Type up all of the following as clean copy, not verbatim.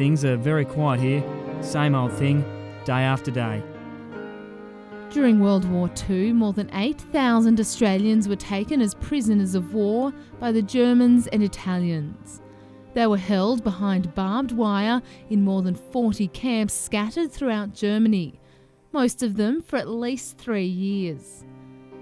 things are very quiet here. Same old thing, day after day. During World War II, more than 8,000 Australians were taken as prisoners of war by the Germans and Italians. They were held behind barbed wire in more than 40 camps scattered throughout Germany, most of them for at least 3 years.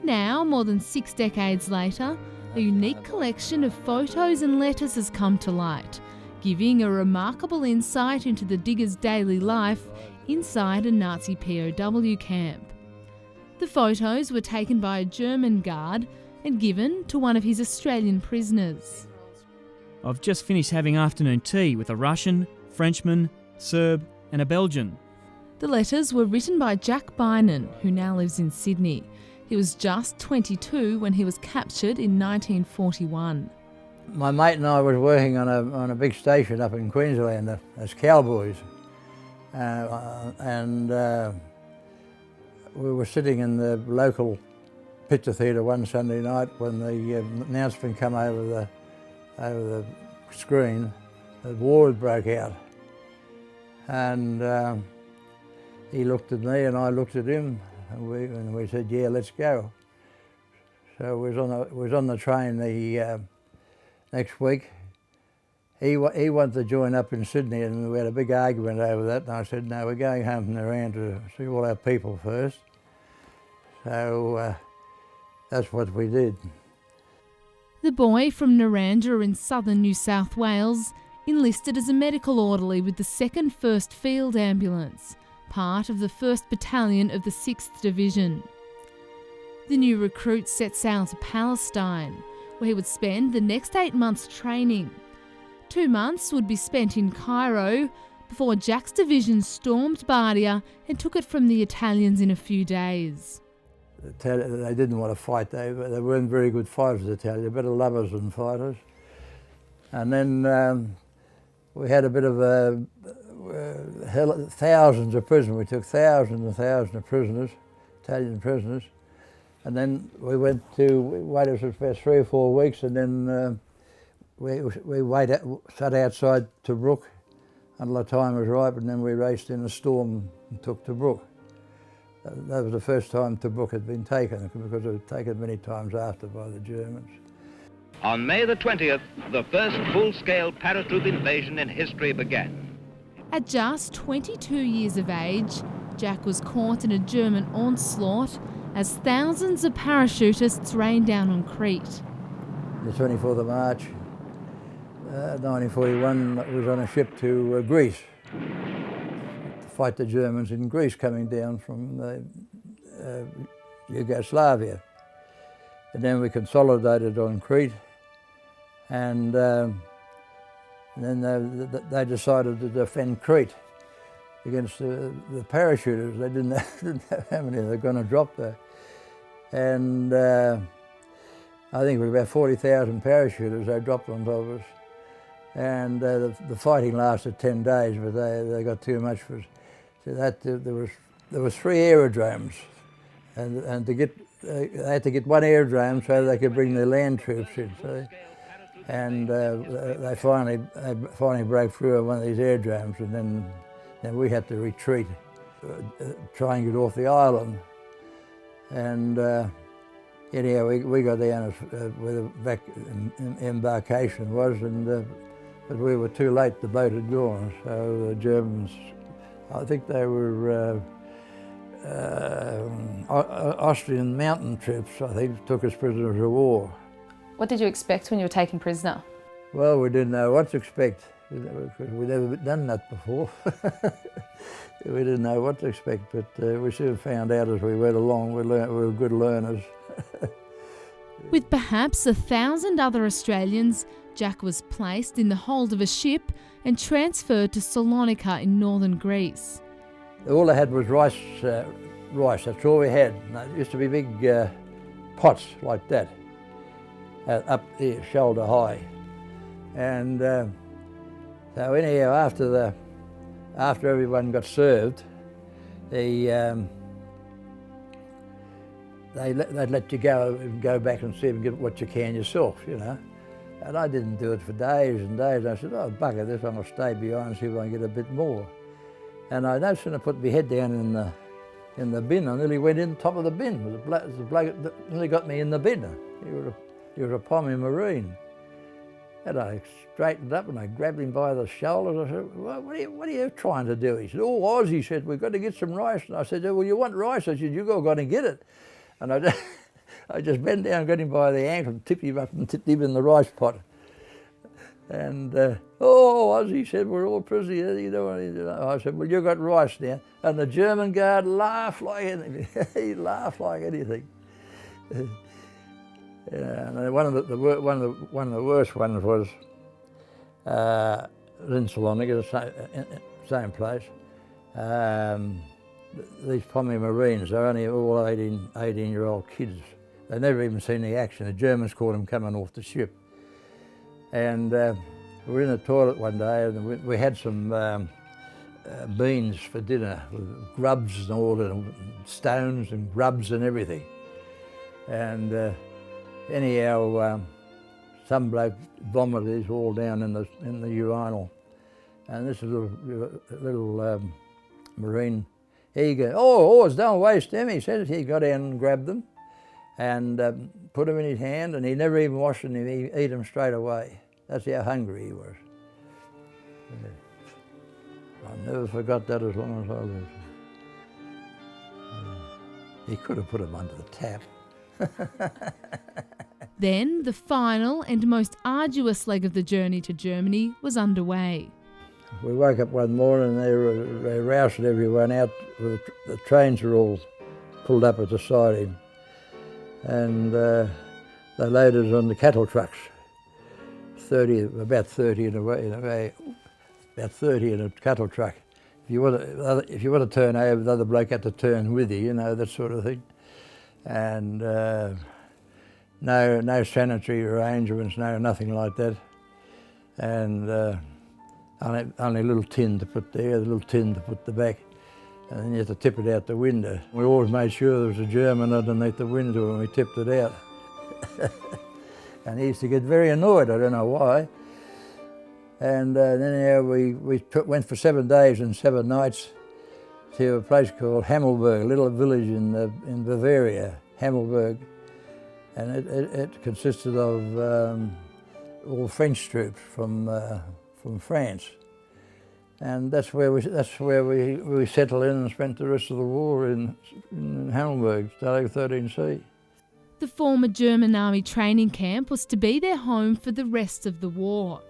Now, more than 6 decades later, a unique collection of photos and letters has come to light, giving a remarkable insight into the diggers' daily life inside a Nazi POW camp. The photos were taken by a German guard and given to one of his Australian prisoners. I've just finished having afternoon tea with a Russian, Frenchman, Serb and a Belgian. The letters were written by Jack Bynon, who now lives in Sydney. He was just 22 when he was captured in 1941. My mate and I was working on a big station up in Queensland as cowboys. We were sitting in the local picture theatre one Sunday night when the announcement came over the screen that war had broke out. And he looked at me and I looked at him, and we said, yeah, let's go. So we was on the train the next week. He wanted to join up in Sydney, and we had a big argument over that, and I said, no, we're going home from Naran to see all our people first. So that's what we did. The boy from Narangba in southern New South Wales enlisted as a medical orderly with the 2nd 1st Field Ambulance, part of the 1st Battalion of the 6th Division. The new recruit set sail to Palestine, where he would spend the next 8 months training. 2 months would be spent in Cairo before Jack's division stormed Bardia and took it from the Italians in a few days. They didn't want to fight. They weren't very good fighters, the Italians, better lovers than fighters. And then we had a bit of thousands of prisoners. We took thousands and thousands of prisoners, Italian prisoners. And then we waited for about 3 or 4 weeks, and then we sat outside Tobruk until the time was ripe, and then we raced in a storm and took Tobruk. That was the first time Tobruk had been taken, because it was taken many times after by the Germans. On May the 20th, the first full-scale paratroop invasion in history began. At just 22 years of age, Jack was caught in a German onslaught as thousands of parachutists rained down on Crete. The 24th of March, 1941, I was on a ship to Greece to fight the Germans in Greece coming down from Yugoslavia. And then we consolidated on Crete, and then they decided to defend Crete against the parachuters. They didn't know how many they were going to drop there. And I think it was about 40,000 parachuters they dropped on top of us. And the fighting lasted 10 days, but they got too much for us. So there was 3 aerodromes, and to get they had to get 1 aerodrome so they could bring their land troops in. So, and they finally broke through on one of these aerodromes, and then we had to retreat, try and get off the island. And anyhow, we got down where the embarkation was, but we were too late. The boat had gone. So the Germans, I think they were Austrian mountain troops, I think, took us prisoners of war. What did you expect when you were taken prisoner? Well, we didn't know what to expect, because we'd never done that before. We didn't know what to expect, but we soon found out as we went along. We were good learners. With perhaps 1,000 other Australians, Jack was placed in the hold of a ship and transferred to Salonika in northern Greece. All they had was rice, that's all we had. And there used to be big pots like that, up there, shoulder high. And so anyhow, after everyone got served, they'd let you go back and see and get what you can yourself, you know. And I didn't do it for days and days. I said, oh, bugger this, I'm going to stay behind and see if I can get a bit more. And I no sooner put my head down in the bin, I nearly went in the top of the bin. It was the bloke that nearly got me in the bin. He was a Pommy Marine. And I straightened up and I grabbed him by the shoulders. I said, what are you trying to do? He said, oh, Oz, he said, we've got to get some rice. And I said, well, you want rice? I said, you've got to get it. And I just bent down, got him by the ankle, and tipped him up and tipped him in the rice pot. And, oh, Oz, he said, we're all prisoners. You know, I said, well, you got rice now. And the German guard laughed like anything. He laughed like anything. And one of the worst ones was in Stalag, same place. These Pommy Marines, they're only all 18-year-old kids. They've never even seen the action. The Germans caught them coming off the ship. And we were in the toilet one day and we had some beans for dinner, with grubs and all, and stones and grubs and everything. And anyhow, some bloke vomited his all down in the urinal. And this little Marine, he goes, oh, don't waste them, he said. He got down and grabbed them and put them in his hand, and he never even washed them, he ate them straight away. That's how hungry he was. Yeah. I never forgot that as long as I lived. He could have put them under the tap. Then the final and most arduous leg of the journey to Germany was underway. We woke up one morning and they rousted everyone out. The trains were all pulled up at the siding, and they loaded us on the cattle trucks. About 30 in a way, about 30 in a cattle truck. If you want to turn over, the other bloke had to turn with you, you know, that sort of thing. And no sanitary arrangements, nothing like that. And only a little tin to put there, a little tin to put the back, and then you have to tip it out the window. We always made sure there was a German underneath the window when we tipped it out. And he used to get very annoyed, I don't know why. And then we went for 7 days and 7 nights to a place called Hammelburg, a little village in Bavaria, Hammelburg. And it consisted of all French troops from France. And that's where we settled in and spent the rest of the war in Hammelburg, Stalag 13C. The former German army training camp was to be their home for the rest of the war.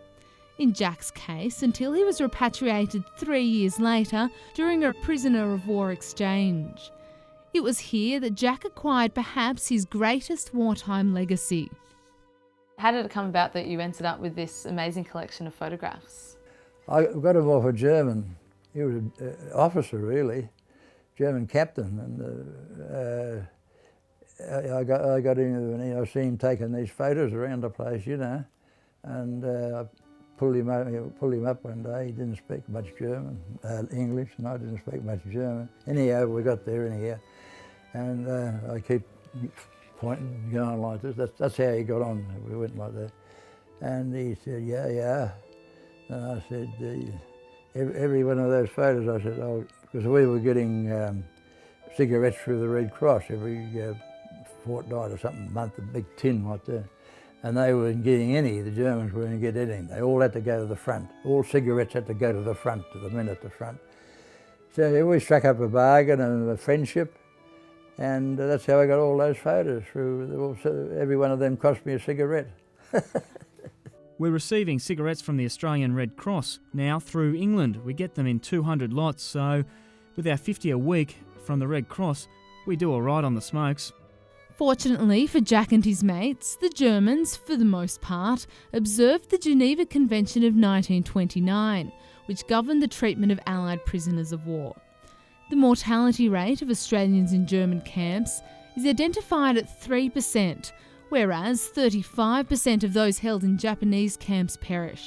In Jack's case, until he was repatriated 3 years later during a prisoner of war exchange. It was here that Jack acquired perhaps his greatest wartime legacy. How did it come about that you ended up with this amazing collection of photographs? I got him off a German. He was an officer, really, German captain. And I got him, and I seen him taking these photos around the place, you know. And I pulled him up one day. He didn't speak much German, English, and I didn't speak much German. Anyhow, we got there anyhow. And I keep pointing, going like this. That's how he got on. We went like that. And he said, yeah. And I said, every one of those photos, I said, oh, because we were getting cigarettes through the Red Cross every fortnight or something, month, a big tin like that. And they weren't getting any, the Germans weren't getting anything. They all had to go to the front. All cigarettes had to go to the front, to the men at the front. So we struck up a bargain and a friendship, and that's how I got all those photos through. Every one of them cost me a cigarette. We're receiving cigarettes from the Australian Red Cross now through England. We get them in 200 lots, so with our 50 a week from the Red Cross, we do all right on the smokes. Fortunately for Jack and his mates, the Germans, for the most part, observed the Geneva Convention of 1929, which governed the treatment of Allied prisoners of war. The mortality rate of Australians in German camps is identified at 3%, whereas 35% of those held in Japanese camps perish.